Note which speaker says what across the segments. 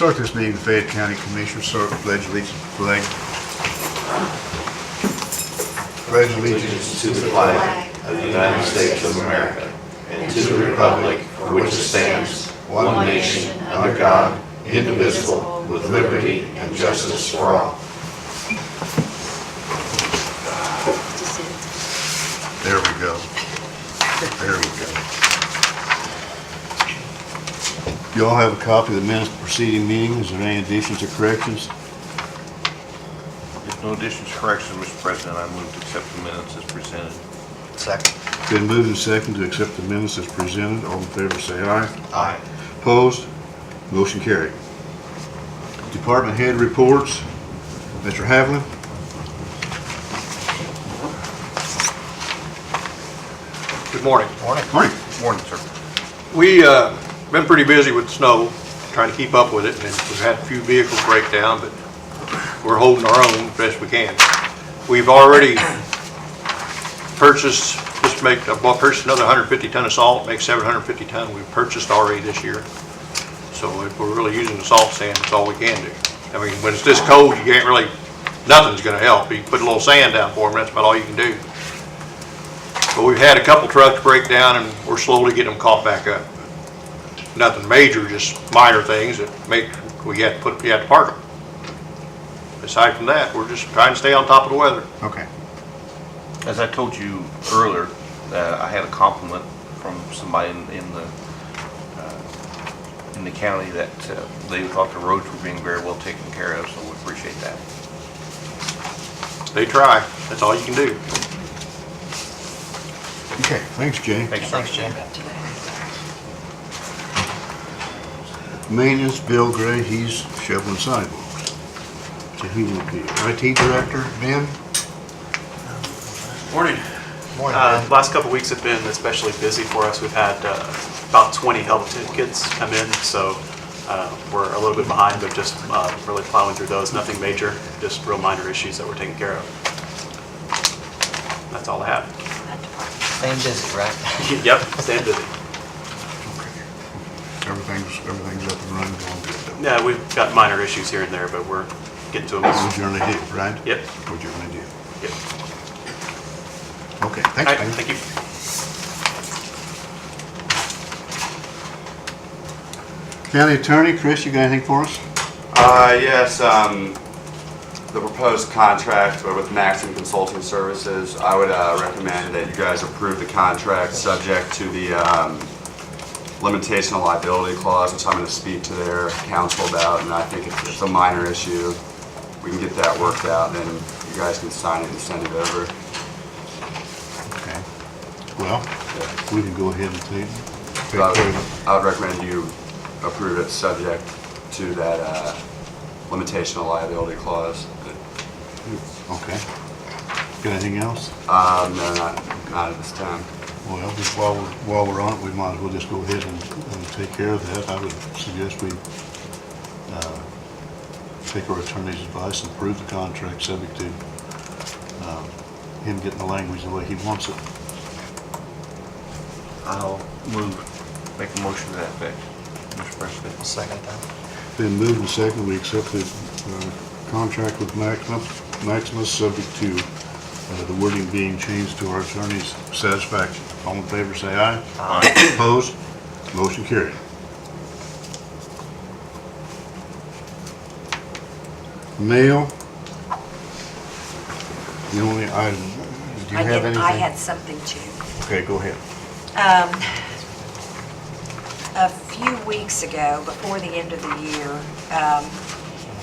Speaker 1: Start this meeting, the Fayette County Commissioners, start with pledge allegiance to the flag. Pledge allegiance
Speaker 2: To the flag of the United States of America and to the republic for which it stands, one nation, under God, indivisible, with liberty and justice for all.
Speaker 1: There we go. There we go. You all have a copy of the minutes of the preceding meeting. Is there any additions or corrections?
Speaker 3: If no additions or corrections, Mr. President, I move to accept the minutes as presented.
Speaker 2: Second.
Speaker 1: Been moved and seconded to accept the minutes as presented. All in favor say aye.
Speaker 2: Aye.
Speaker 1: Opposed? Motion carried. Department head reports. Mr. Havlin?
Speaker 4: Good morning.
Speaker 1: Morning.
Speaker 3: Morning, sir.
Speaker 4: We been pretty busy with snow, trying to keep up with it, and we've had a few vehicles break down, but we're holding our own as best we can. We've already purchased, purchased another 150 ton of salt, make 750 ton. We've purchased already this year. So if we're really using the salt sand, it's all we can do. I mean, when it's this cold, you can't really, nothing's gonna help. You can put a little sand down for them, that's about all you can do. But we've had a couple trucks break down and we're slowly getting them caught back up. Nothing major, just minor things that make, we have to park them. Aside from that, we're just trying to stay on top of the weather.
Speaker 1: Okay.
Speaker 3: As I told you earlier, I had a compliment from somebody in the county that they thought the roads were being very well taken care of, so we appreciate that.
Speaker 4: They try, that's all you can do.
Speaker 1: Okay, thanks, Jay.
Speaker 3: Thanks, sir.
Speaker 1: Maintenance, Bill Gray, he's shoveling sidewalks. So he will be. IT Director, Ben?
Speaker 5: Morning. Last couple weeks have been especially busy for us. We've had about 20 help kids come in, so we're a little bit behind, but just really plowing through those. Nothing major, just real minor issues that we're taking care of. That's all I have.
Speaker 2: Staying busy, right?
Speaker 5: Yep, staying busy.
Speaker 1: Everything's up and running, going good though.
Speaker 5: Yeah, we've got minor issues here and there, but we're getting to them.
Speaker 1: That's what you generally do, right?
Speaker 5: Yep.
Speaker 1: What you generally do.
Speaker 5: Yep.
Speaker 1: Okay,
Speaker 5: All
Speaker 1: thanks,
Speaker 5: right,
Speaker 1: Ben.
Speaker 5: thank you.
Speaker 1: County Attorney, Chris, you got anything for us?
Speaker 6: Yes, the proposed contract with Maxim Consulting Services, I would recommend that you guys approve the contract subject to the limitation of liability clause, which I'm going to speak to their counsel about, and I think it's a minor issue. We can get that worked out, then you guys can sign it and send it over.
Speaker 1: Okay. Well, we can go ahead and take
Speaker 6: So
Speaker 1: care of it.
Speaker 6: I would recommend you approve it subject to that limitation of liability clause.
Speaker 1: Okay. Got anything else?
Speaker 6: No, not at this time.
Speaker 1: Well, just while we're on it, we might as well just go ahead and take care of that. I would suggest we take our attorney's advice and approve the contract subject to him getting the language the way he wants it.
Speaker 3: I'll make a motion to that effect, Mr. President.
Speaker 2: Second that.
Speaker 1: Been moved and seconded, we accept the contract with Maximus subject to the wording being changed to our attorney's satisfaction. All in favor, say aye.
Speaker 3: Aye.
Speaker 1: Opposed? Motion carried. Mail. The only item, do you have anything?
Speaker 7: I had something too.
Speaker 1: Okay, go ahead.
Speaker 7: A few weeks ago, before the end of the year,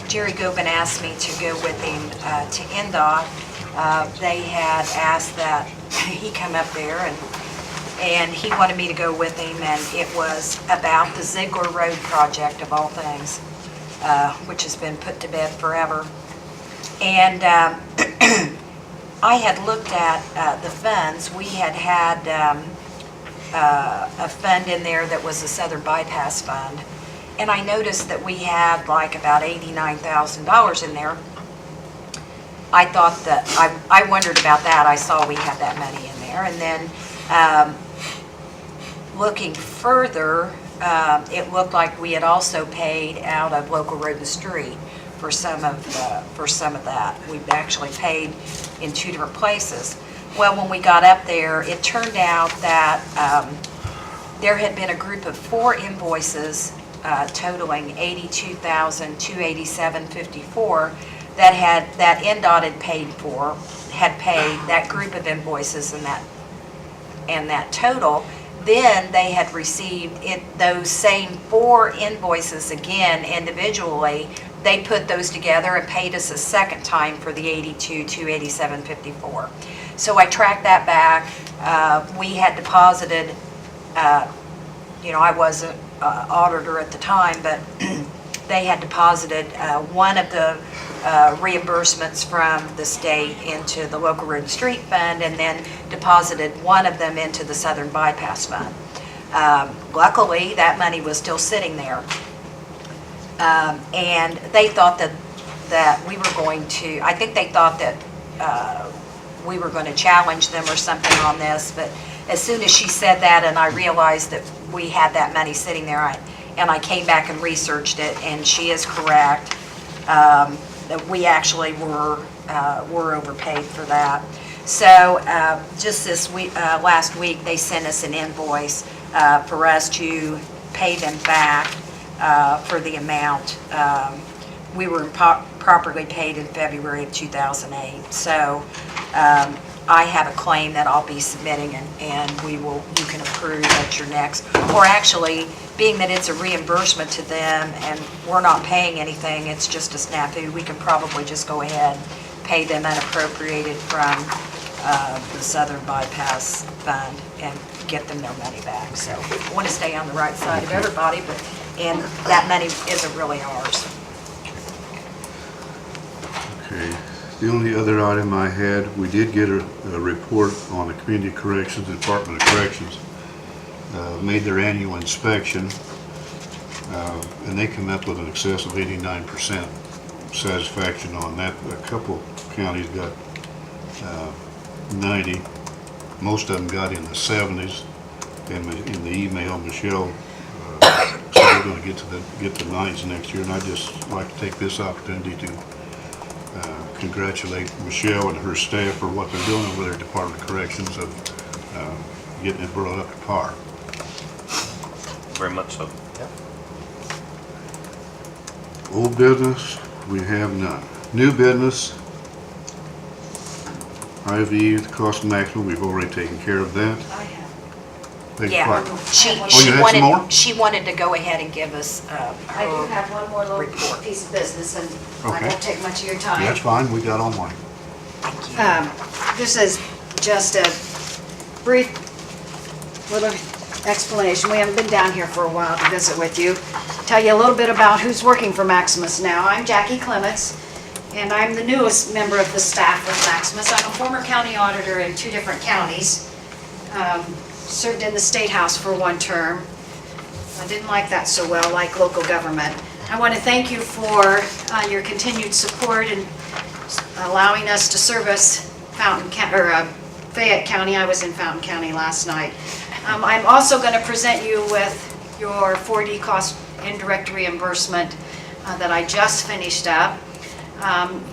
Speaker 7: Jerry Gobin asked me to go with him to NDOT. They had asked that he come up there and he wanted me to go with him, and it was about the Ziegler Road project of all things, which has been put to bed forever. And I had looked at the funds. We had a fund in there that was a Southern Bypass Fund, and I noticed that we had like about $89,000 in there. I thought that, I wondered about that. I saw we had that money in there, and then looking further, it looked like we had also paid out of local road and street for some of that. We've actually paid in two different places. Well, when we got up there, it turned out that there had been a group of 4 invoices totaling $82,287.54 that NDOT had paid that group of invoices and that total. Then they had received those same 4 invoices again individually. They put those together and paid us a second time for the $82,287.54. So I tracked that back. We had deposited, I wasn't auditor at the time, but they had deposited one of the reimbursements from the state into the local road and street fund, and then deposited one of them into the Southern Bypass Fund. Luckily, that money was still sitting there. And they thought that we were going to, I think they thought that we were going to challenge them or something on this, but as soon as she said that and I realized that we had that money sitting there, I came back and researched it, and she is correct. That we actually were overpaid for that. So just this week, last week, they sent us an invoice for us to pay them back for the amount. We were properly paid in February of 2008. So I have a claim that I'll be submitting, and you can approve at your next, or actually, being that it's a reimbursement to them and we're not paying anything, it's just a snafu, we can probably just go ahead, pay them unappropriated from the Southern Bypass Fund and get them their money back. So we want to stay on the right side of everybody, and that money isn't really ours.
Speaker 1: Okay. The only other item I had, we did get a report on the Community Corrections, Department of Corrections. Made their annual inspection, and they come up with an excess of 89% satisfaction on that. A couple counties got 90. Most of them got in the 70s. And in the email, Michelle said we're going to get to 90s next year. And I'd just like to take this opportunity to congratulate Michelle and her staff for what they're doing over their Department of Corrections of getting it brought up to par.
Speaker 3: Very much so.
Speaker 1: Old business, we have none. New business, IV, the cost maximum, we've already taken care of that.
Speaker 7: I have.
Speaker 1: Beg your
Speaker 7: Yeah,
Speaker 1: pardon.
Speaker 7: she
Speaker 1: you had some more?
Speaker 7: she wanted to go ahead and give us
Speaker 8: I do
Speaker 7: her
Speaker 8: have one more little
Speaker 7: report.
Speaker 8: piece of business, and I
Speaker 1: Okay.
Speaker 8: won't take much of your
Speaker 1: Yeah,
Speaker 8: time.
Speaker 1: that's fine, we got all morning.
Speaker 7: Thank you.
Speaker 8: This is just a brief little explanation. We haven't been down here for a while to visit with you. Tell you a little bit about who's working for Maximus now. I'm Jackie Clements, and I'm the newest member of the staff with Maximus. I'm a former county auditor in 2 different counties. Served in the State House for 1 term. I didn't like that so well, like local government. I want to thank you for your continued support and allowing us to service Fayette County. I was in Fountain County last night. I'm also going to present you with your 4D cost indirect reimbursement that I just finished up.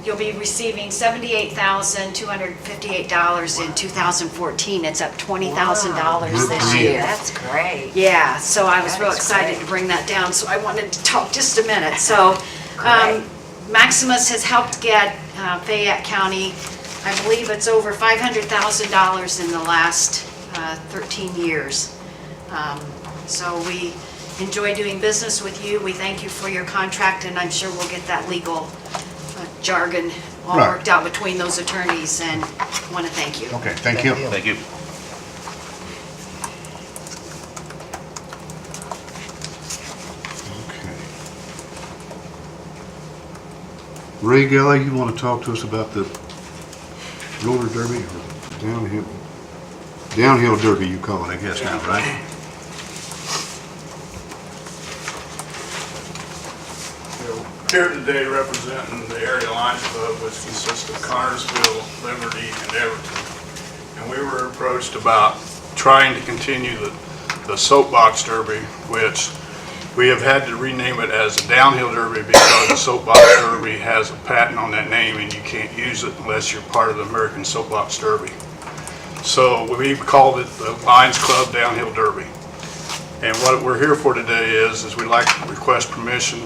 Speaker 8: You'll be receiving $78,258 in 2014. It's up $20,000 this year.
Speaker 7: That's great.
Speaker 8: Yeah, so I was
Speaker 7: That
Speaker 8: real
Speaker 7: is
Speaker 8: excited
Speaker 7: great.
Speaker 8: to bring that down, so I wanted to talk just a minute. So
Speaker 7: Great.
Speaker 8: Maximus has helped get Fayette County, I believe it's over $500,000 in the last 13 years. So we enjoy doing business with you. We thank you for your contract, and I'm sure we'll get that legal jargon all
Speaker 1: Right.
Speaker 8: worked out between those attorneys, and want to thank you.
Speaker 1: Okay, thank you.
Speaker 3: Thank you.
Speaker 1: Okay. Ray Gelly, you want to talk to us about the roller derby or downhill derby you call it, I guess now, right?
Speaker 9: Here today representing the area Lions Club, which consists of Connersville, Liberty, and Everton. And we were approached about trying to continue the soapbox derby, which We have had to rename it as a downhill derby because the soapbox derby has a patent on that name and you can't use it unless you're part of the American Soapbox Derby. So we've called it the Lions Club Downhill Derby. And what we're here for today is we'd like to request permission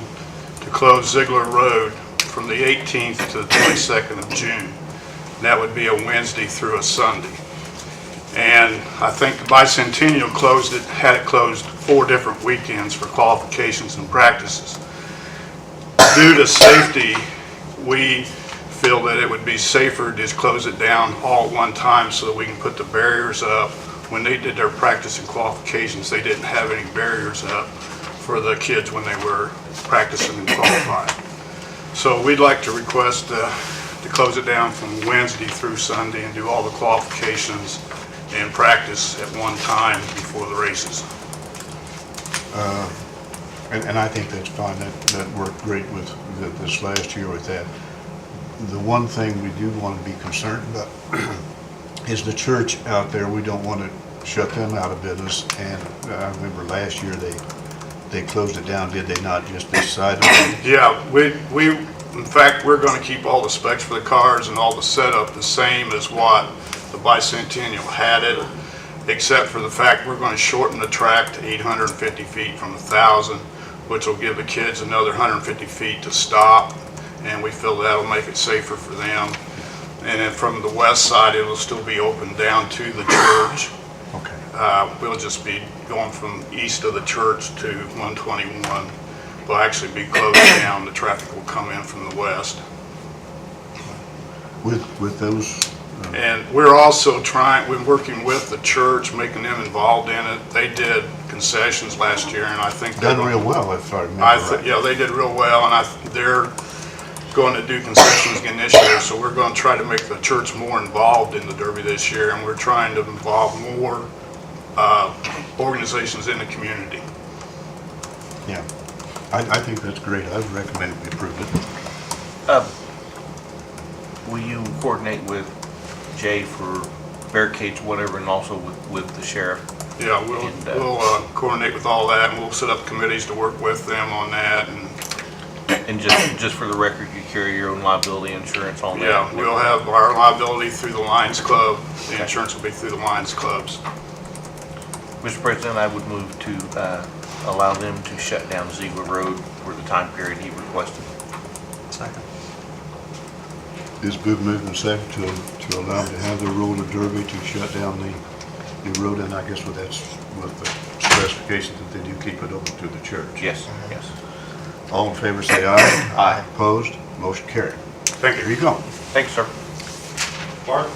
Speaker 9: to close Ziegler Road from the 18th to the 22nd of June. And that would be a Wednesday through a Sunday. And I think the Bicentennial had it closed 4 different weekends for qualifications and practices. Due to safety, we feel that it would be safer to just close it down all at one time so that we can put the barriers up. When they did their practice and qualifications, they didn't have any barriers up for the kids when they were practicing and qualifying. So we'd like to request to close it down from Wednesday through Sunday and do all the qualifications and practice at one time before the races.
Speaker 1: And I think that's fine. That worked great with this last year with that. The one thing we do want to be concerned about is the church out there. We don't want to shut them out of business. And I remember last year they closed it down, did they not, just this side of it?
Speaker 9: Yeah, in fact, we're going to keep all the specs for the cars and all the setup the same as what the Bicentennial had it, except for the fact we're going to shorten the track to 850 feet from 1,000, which will give the kids another 150 feet to stop, and we feel that'll make it safer for them. And then from the west side, it'll still be open down to the church.
Speaker 1: Okay.
Speaker 9: We'll just be going from east of the church to 121. We'll actually be closed down. The traffic will come in from the west.
Speaker 1: With those,
Speaker 9: And we're also we're working with the church, making them involved in it. They did concessions last year, and I think
Speaker 1: done real well, if I remember right.
Speaker 9: Yeah, they did real well, and they're going to do concessions again this year, so we're going to try to make the church more involved in the Derby this year, and we're trying to involve more organizations in the community.
Speaker 1: Yeah. I think that's great. I would recommend we approve it.
Speaker 3: Will you coordinate with Jay for barricades, whatever, and also with the sheriff?
Speaker 9: Yeah, we'll coordinate with all that, and we'll set up committees to work with them on that.
Speaker 3: And just for the record, you carry your own liability insurance on that?
Speaker 9: Yeah, we'll have our liability through the Lions Club. The insurance will be through the Lions Clubs.
Speaker 3: Mr. President, I would move to allow them to shut down Ziegler Road for the time period he requested.
Speaker 5: Second.
Speaker 1: It's been moved and second to allow them to have their roller derby to shut down the road, and I guess with the specifications that they do keep it open to the church.
Speaker 3: Yes, yes.
Speaker 1: All in favor say aye.
Speaker 3: Aye.
Speaker 1: Opposed? Motion carried.
Speaker 9: Thank
Speaker 1: There
Speaker 9: you.
Speaker 1: you go.
Speaker 3: Thanks, sir.
Speaker 4: Martin,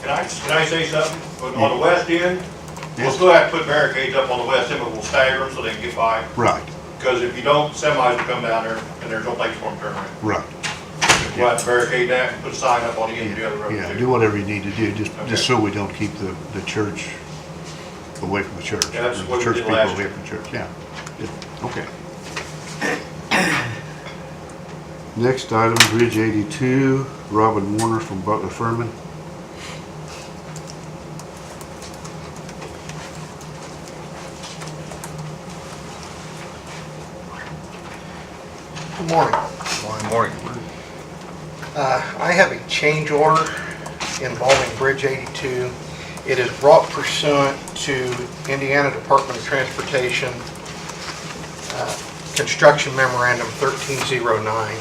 Speaker 4: can I say something? On the west end, we'll still have to put barricades up on the west end, but we'll stagger them so they can get by.
Speaker 1: Right,
Speaker 4: Because if you don't, semis will come down there and there's no place for them to turn around.
Speaker 1: right.
Speaker 4: We'll have to barricade that and put a sign up on the end of the other road
Speaker 1: Yeah,
Speaker 4: too.
Speaker 1: do whatever you need to do,
Speaker 4: Okay.
Speaker 1: just so we don't keep the church away from the church.
Speaker 4: Yeah, that's
Speaker 1: The
Speaker 4: what we
Speaker 1: church
Speaker 4: did
Speaker 1: people
Speaker 4: last
Speaker 1: away
Speaker 4: year.
Speaker 1: from the church, yeah. Yeah, okay. Next item, Bridge 82, Robin Warner from Butler Furman.
Speaker 10: Good morning.
Speaker 3: Good morning.
Speaker 10: I have a change order involving Bridge 82. It is brought pursuant to Indiana Department of Transportation Construction Memorandum 1309,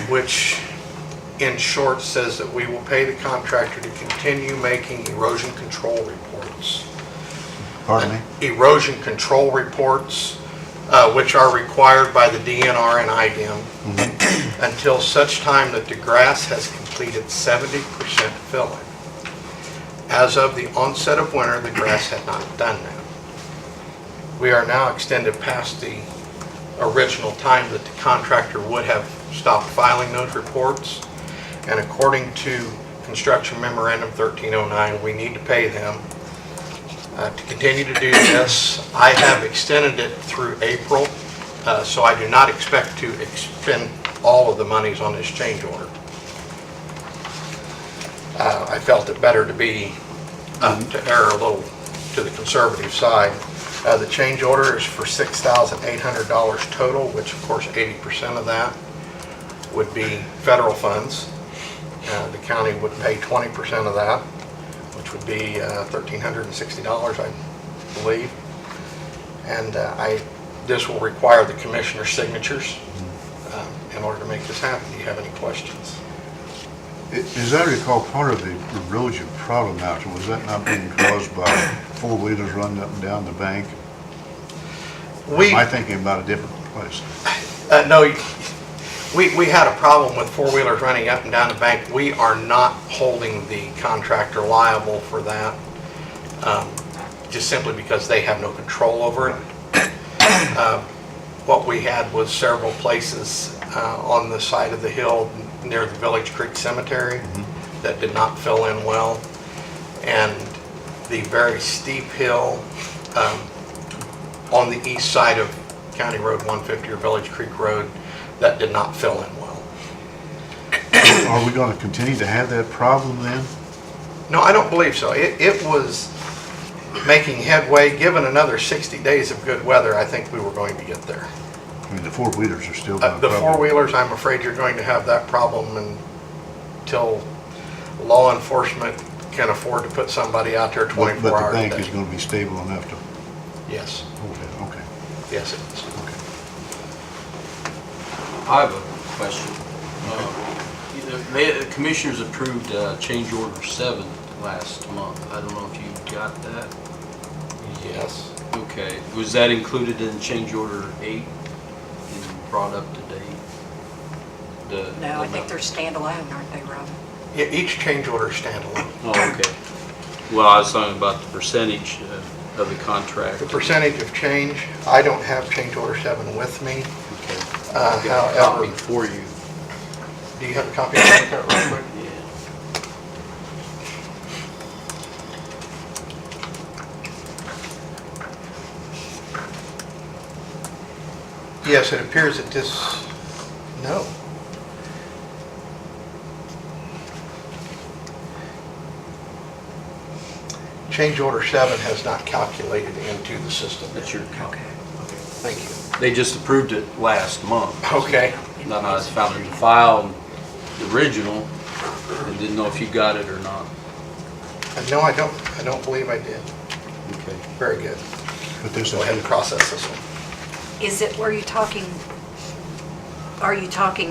Speaker 10: which in short says that we will pay the contractor to continue making erosion control reports.
Speaker 1: Pardon me?
Speaker 10: Erosion control reports, which are required by the DNR and IDEM until such time that the grass has completed 70% filling. As of the onset of winter, the grass had not done that. We are now extended past the original time that the contractor would have stopped filing those reports, and according to Construction Memorandum 1309, we need to pay them to continue to do this. I have extended it through April, so I do not expect to expend all of the monies on this change order. I felt it better to be to err a little to the conservative side. The change order is for $6,800 total, which of course 80% of that would be federal funds. The county would pay 20% of that, which would be $1,360, I believe. And this will require the commissioner's signatures in order to make this happen. Do you have any questions?
Speaker 1: As I recall, part of the erosion problem out there, was that not being caused by four-wheelers running up and down the bank? Or am I thinking about a different place?
Speaker 10: No, we had a problem with four-wheelers running up and down the bank. We are not holding the contractor liable for that, just simply because they have no control over it. What we had was several places on the side of the hill near the Village Creek Cemetery that did not fill in well, and the very steep hill on the east side of County Road 150 or Village Creek Road that did not fill in well.
Speaker 1: Are we going to continue to have that problem then?
Speaker 10: No, I don't believe so. It was making headway. Given another 60 days of good weather, I think we were going to get there.
Speaker 1: I mean, the four-wheelers are still going to
Speaker 10: The four-wheelers, I'm afraid you're going to have that problem until law enforcement can afford to put somebody out there 24 hours a day.
Speaker 1: But the bank is going to be stable enough to
Speaker 10: Yes,
Speaker 1: hold it, okay.
Speaker 10: yes it is.
Speaker 1: Okay.
Speaker 11: I have a question. The commissioners approved change order 7 last month. I don't know if you got that.
Speaker 10: Yes.
Speaker 11: Okay. Was that included in change order 8 and brought up to date?
Speaker 7: No, I think they're standalone, aren't they, Rob?
Speaker 10: Yeah, each change order is standalone.
Speaker 11: Oh, okay. Well, I was talking about the percentage of the contract.
Speaker 10: The percentage of change, I don't have change order 7 with me.
Speaker 11: Okay. I've got a
Speaker 10: However,
Speaker 11: copy for you.
Speaker 10: do you have a copy of that real quick?
Speaker 11: Yeah.
Speaker 10: Yes, it appears that this, no. Change order 7 has not calculated into the system.
Speaker 11: That's your copy.
Speaker 10: Thank you.
Speaker 11: They just approved it last month.
Speaker 10: Okay.
Speaker 11: Then I found it in the file, the original, and didn't know if you got it or not.
Speaker 10: No, I don't believe I did.
Speaker 11: Okay.
Speaker 10: Very good.
Speaker 1: But this
Speaker 10: Go ahead and process this one.
Speaker 7: Is it, are you talking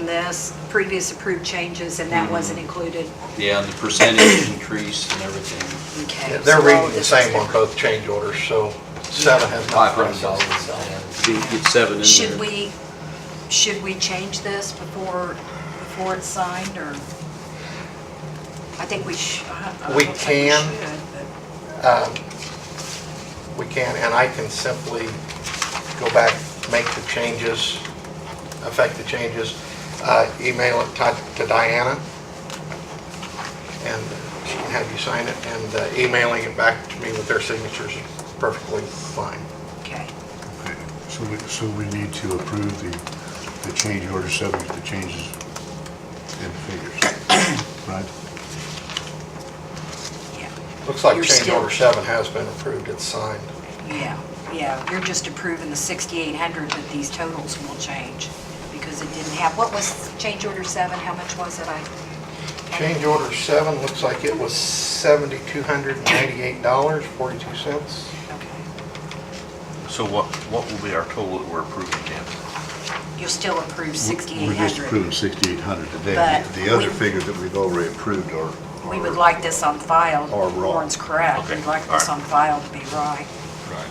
Speaker 7: this, previous approved changes, and that wasn't included?
Speaker 11: Yeah, and the percentage increase and everything,
Speaker 7: Okay.
Speaker 10: Yeah, they're
Speaker 7: so
Speaker 10: reading the
Speaker 7: this
Speaker 10: same
Speaker 7: is
Speaker 10: on both change orders, so 7 has not
Speaker 11: $500.
Speaker 10: processed.
Speaker 11: Get 7 in there.
Speaker 7: Should we change this before it's signed, or? I think we should.
Speaker 10: We can. We can, and I can simply go back, make the changes, affect the changes, email it to Diana, and she can have you sign it, and emailing it back to me with their signatures is perfectly fine.
Speaker 7: Okay.
Speaker 1: Okay. So we need to approve the change order subject to changes in figures, right?
Speaker 7: Yeah.
Speaker 10: Looks like
Speaker 7: You're
Speaker 10: change
Speaker 7: still-
Speaker 10: order 7 has been approved, it's signed.
Speaker 7: Yeah. You're just approving the 6,800, but these totals will change because it didn't have, what was change order 7? How much was it?
Speaker 10: Change order 7 looks like it was $7,298.42.
Speaker 7: Okay.
Speaker 3: So what will be our total that we're approving then?
Speaker 7: You'll still approve
Speaker 1: We're just
Speaker 7: 6,800.
Speaker 1: approving 6,800 today.
Speaker 7: But
Speaker 1: The other
Speaker 7: we-
Speaker 1: figures that we've already approved are.
Speaker 7: We would like this on file.
Speaker 1: Or wrong.
Speaker 7: Warren's correct.
Speaker 3: Okay,
Speaker 7: We'd like
Speaker 3: all
Speaker 7: this
Speaker 3: right.
Speaker 7: on file to be right.
Speaker 1: Right.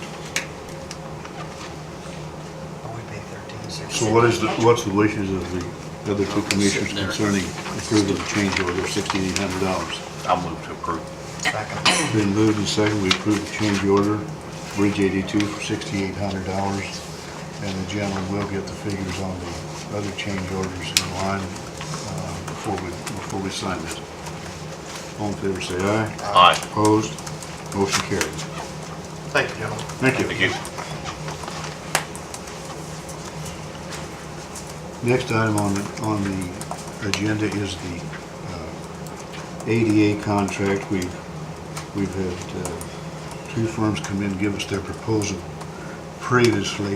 Speaker 12: We pay $13.60.
Speaker 1: So what's the wishes of the other two commissioners concerning approving the change order of $6,800?
Speaker 3: I'll move to approve.
Speaker 12: Second.
Speaker 1: Been moved and seconded, we approve the change order, Bridge 82 for $6,800. And the gentleman will get the figures on the other change orders in line before we sign this. All in favor, say aye.
Speaker 3: Aye.
Speaker 1: Opposed? Motion carried.
Speaker 10: Thank you, gentlemen.
Speaker 1: Thank you.
Speaker 3: Thank you.
Speaker 1: Next item on the agenda is the ADA contract. We've had two firms come in and give us their proposal previously.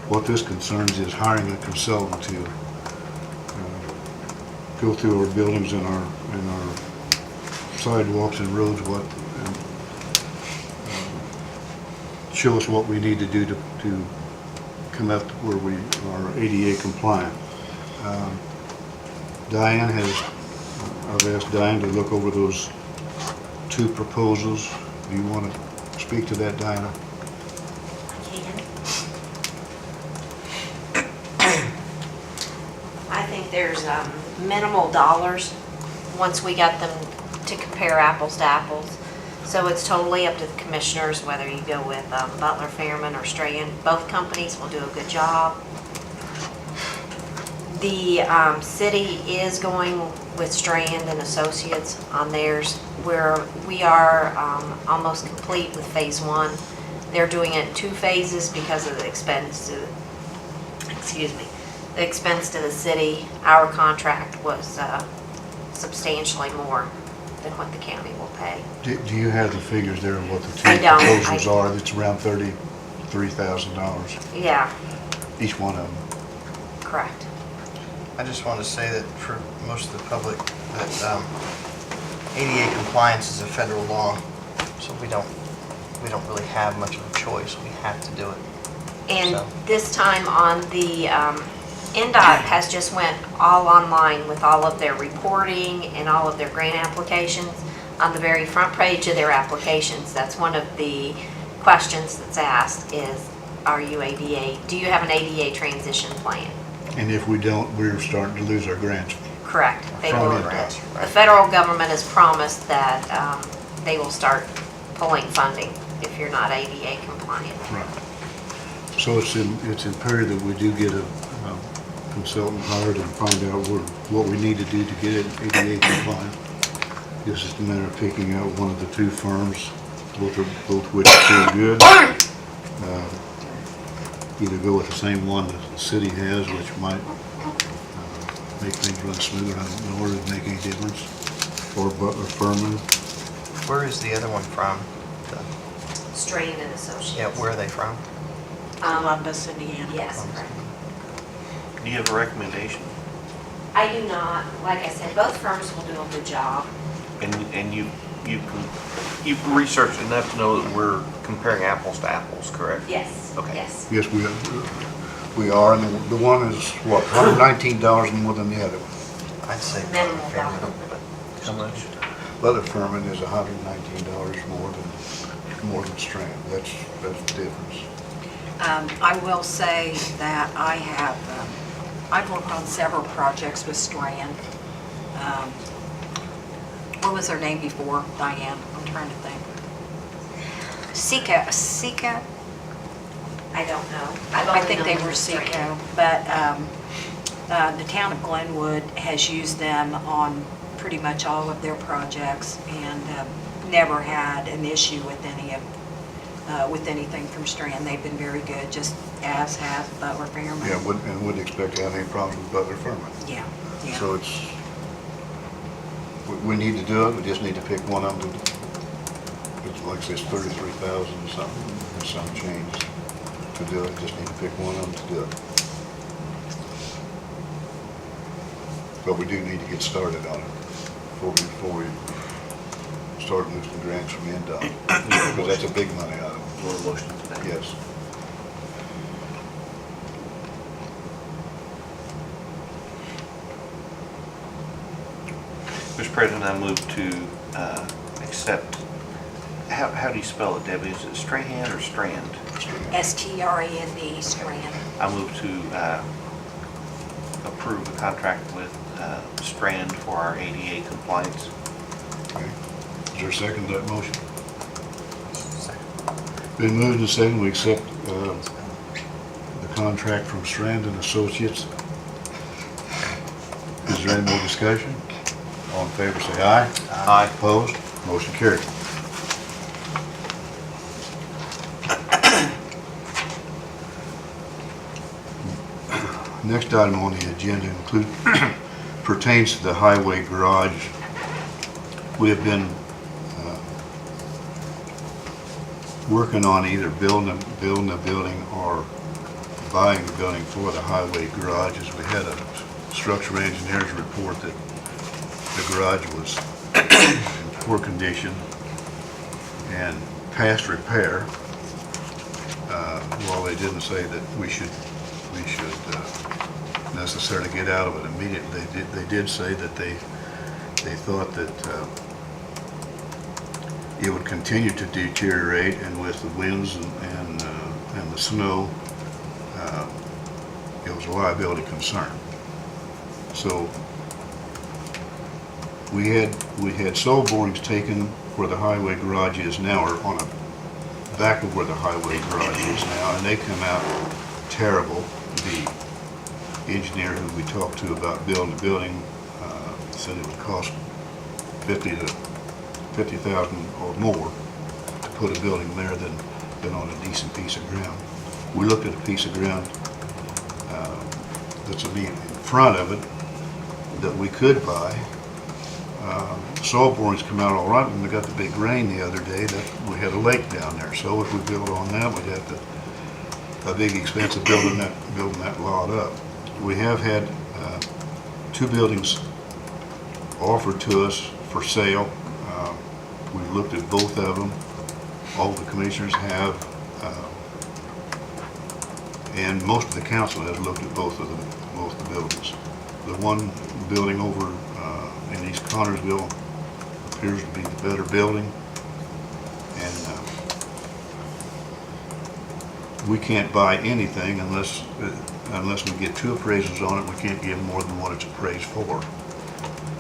Speaker 1: What this concerns is hiring a consultant to go through our buildings and our sidewalks and roads, show us what we need to do to come up to where we are ADA compliant. I've asked Diane to look over those two proposals. Do you want to speak to that, Diana?
Speaker 13: I think there's minimal dollars once we got them to compare apples to apples. So it's totally up to the commissioners whether you go with Butler, Fairman, or Strahan. Both companies will do a good job. The city is going with Strand and Associates on theirs, where we are almost complete with phase 1. They're doing it in 2 phases because of the expense to, the expense to the city. Our contract was substantially more than what the county will pay.
Speaker 1: Do you have the figures there of what the
Speaker 13: I
Speaker 1: two
Speaker 13: don't.
Speaker 1: proposals are? It's around $33,000,
Speaker 13: Yeah,
Speaker 1: each one of them.
Speaker 13: correct.
Speaker 12: I just want to say that for most of the public, that ADA compliance is a federal law, so we don't really have much of a choice. We have to do it.
Speaker 13: And
Speaker 12: So-
Speaker 13: this time on the, NDOT has just went all online with all of their reporting and all of their grant applications. On the very front page of their applications, that's one of the questions that's asked is, are you ADA, do you have an ADA transition plan?
Speaker 1: And if we don't, we're starting to lose our grants.
Speaker 13: Correct. They
Speaker 1: From
Speaker 13: will.
Speaker 1: NDOT,
Speaker 13: The federal government has promised that they will start pulling funding if you're not ADA compliant.
Speaker 1: Right. So it's imperative that we do get a consultant hired and find out what we need to do to get it ADA compliant. This is a matter of picking out one of the 2 firms, both which are pretty good. Either go with the same one that the city has, which might make things run smoother. I don't know whether it make any difference. Or Butler Furman.
Speaker 12: Where is the other one from?
Speaker 13: Strain and Associates.
Speaker 12: Yeah, where are they from?
Speaker 7: Columbus, Indiana.
Speaker 13: Yes, correct.
Speaker 3: Do you have a recommendation?
Speaker 13: I do not. Like I said, both firms will do a good job.
Speaker 3: And you've researched enough to know that we're comparing apples to apples, correct?
Speaker 13: Yes.
Speaker 3: Okay.
Speaker 13: Yes.
Speaker 1: Yes, we are, and the one is, what, $119 more than the other one.
Speaker 12: I'd say
Speaker 13: Minimal
Speaker 12: Fairman.
Speaker 13: dollar.
Speaker 3: How much?
Speaker 1: Butler Furman is $119 more than Strand. That's the difference.
Speaker 7: I will say that I've worked on several projects with Strand. What was their name before, Diane? I'm trying to think. Seco.
Speaker 13: I don't know.
Speaker 7: I think they were Seco, but the town of Glenwood has used them on pretty much all of their projects and never had an issue with with anything from Strand. They've been very good, just as has Butler Fairman.
Speaker 1: Yeah, wouldn't expect to have any problems with Butler Furman.
Speaker 7: Yeah, yeah.
Speaker 1: So we need to do it, we just need to pick one of them. It's like this 33,000 or something, or some change to do it, just need to pick one of them to do it. But we do need to get started on it before we start losing grants from NDOT, because that's a big money item.
Speaker 3: More motion today.
Speaker 1: Yes.
Speaker 3: Mr. President, I move to accept, how do you spell it, Debbie? Is it Strahan or Strand?
Speaker 7: STRAND, Strand.
Speaker 3: I move to approve a contract with Strand for our ADA compliance.
Speaker 1: Okay. Is there a second to that motion? Been moved and seconded, we accept the contract from Strand and Associates. Is there any more discussion? All in favor, say aye.
Speaker 3: Aye.
Speaker 1: Opposed? Motion carried. Next item on the agenda pertains to the highway garage. We have been working on either building a building or buying a building for the highway garages. We had a structural engineer's report that the garage was in poor condition and past repair. While they didn't say that we should necessarily get out of it immediately, they did say that they thought that it would continue to deteriorate, and with the winds and the snow, it was a liability concern. So we had soil borings taken where the highway garage is now, or on a back of where the highway garage is now, and they come out terrible. The engineer who we talked to about building the building said it would cost $50,000 or more to put a building there than on a decent piece of ground. We looked at a piece of ground that's in front of it that we could buy. Soil borings come out all right. When we got the big rain the other day, that we had a lake down there. So if we build on that, we'd have a big expense of building that lot up. We have had 2 buildings offered to us for sale. We've looked at both of them. All the commissioners have, and most of the council has looked at both the buildings. The one building over in East Connersville appears to be the better building, and we can't buy anything unless we get 2 appraisals on it. We can't give more than what it's appraised for.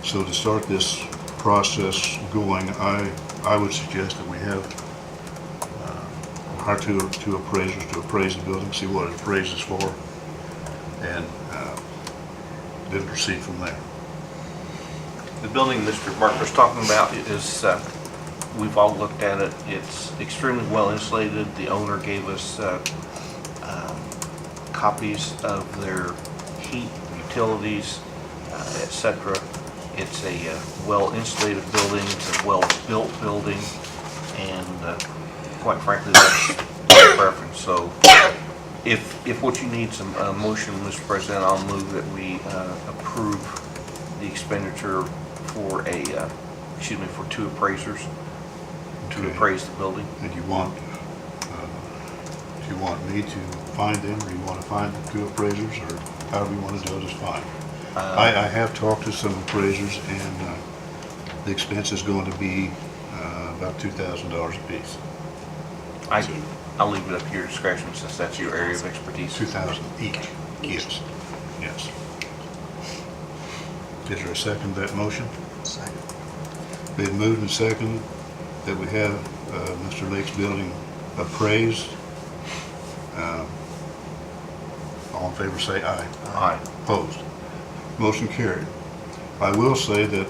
Speaker 1: So to start this process going, I would suggest that we have hire two appraisers to appraise the building, see what it appraises for, and then proceed from there.
Speaker 3: The building Mr. Barker's talking about is, we've all looked at it. It's extremely well insulated. The owner gave us copies of their heat, utilities, etc. It's a well insulated building. It's a well built building, and quite frankly, that's my preference. So, if what you need some motion, Mr. President, I'll move that we approve the expenditure for for 2 appraisers to
Speaker 1: Okay.
Speaker 3: appraise the building.
Speaker 1: And do you want me to find them, or you want to find the 2 appraisers, or however you want to do it is fine. I have talked to some appraisers, and the expense is going to be about $2,000 a piece.
Speaker 3: I'll leave it up to your discretion since that's your area of expertise.
Speaker 1: 2,000 each. Yes. Yes. Is there a second to that motion?
Speaker 12: Second.
Speaker 1: Been moved and seconded that we have Mr. Lake's building appraised. All in favor say aye.
Speaker 3: Aye.
Speaker 1: Opposed? Motion carried. I will say that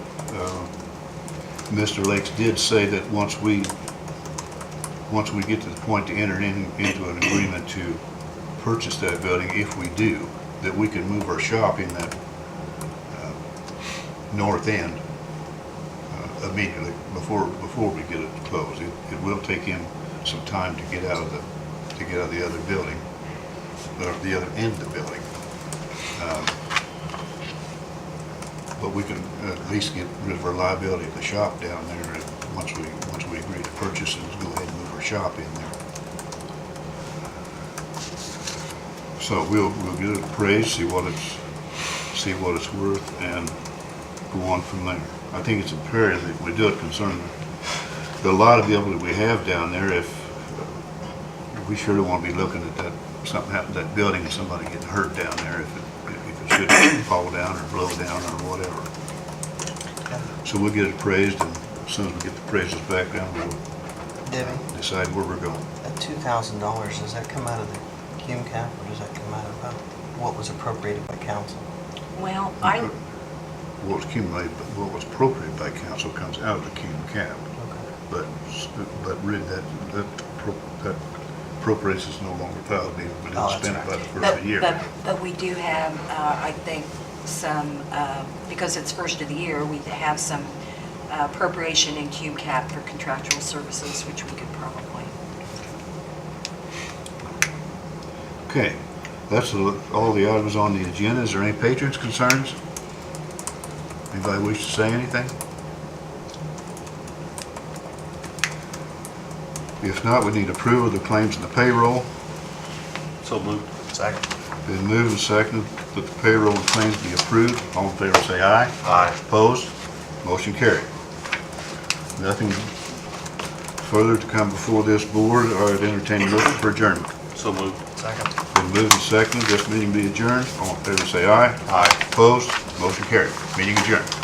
Speaker 1: Mr. Lakes did say that once we get to the point to enter into an agreement to purchase that building, if we do, that we can move our shop in that north end immediately before we get it closed. It will take him some time to get out of the other building, or the other end of the building. But we can at least get rid of our liability of the shop down there, and once we agree to purchase it, go ahead and move our shop in there. So we'll get it appraised, see what it's worth, and go on from there. I think it's imperative that we do it concerning the lot of building that we have down there. If we sure don't want to be looking at that, something happen to that building and somebody getting hurt down there if it should fall down or blow down or whatever. So we'll get it appraised, and as soon as we get the appraisals back down, we'll
Speaker 12: Debbie,
Speaker 1: decide where we're going.
Speaker 12: that $2,000, does that come out of the cum cap, or does that come out of what was appropriated by council?
Speaker 7: Well,
Speaker 1: What was accumulated, but what was appropriated by council comes out of the cum cap. But really, that appropriation is no longer valid, we didn't spend it by the first of the year.
Speaker 7: but we do have, I think, some, because it's first of the year, we have some appropriation in cum cap for contractual services, which we could probably
Speaker 1: Okay, that's all the items on the agenda. Is there any patrons' concerns? Anybody wish to say anything? If not, we need approval of the claims and the payroll.
Speaker 3: So moved.
Speaker 12: Second.
Speaker 1: Been moved and seconded that the payroll and claims be approved. All in favor say aye.
Speaker 6: Aye.
Speaker 1: Opposed? Motion carried. Nothing further to come before this board. I'd entertain a motion for adjournment.
Speaker 3: So moved.
Speaker 12: Second.
Speaker 1: Been moved and seconded, this meeting be adjourned. All in favor say aye.
Speaker 6: Aye.
Speaker 1: Opposed? Motion carried. Meeting adjourned.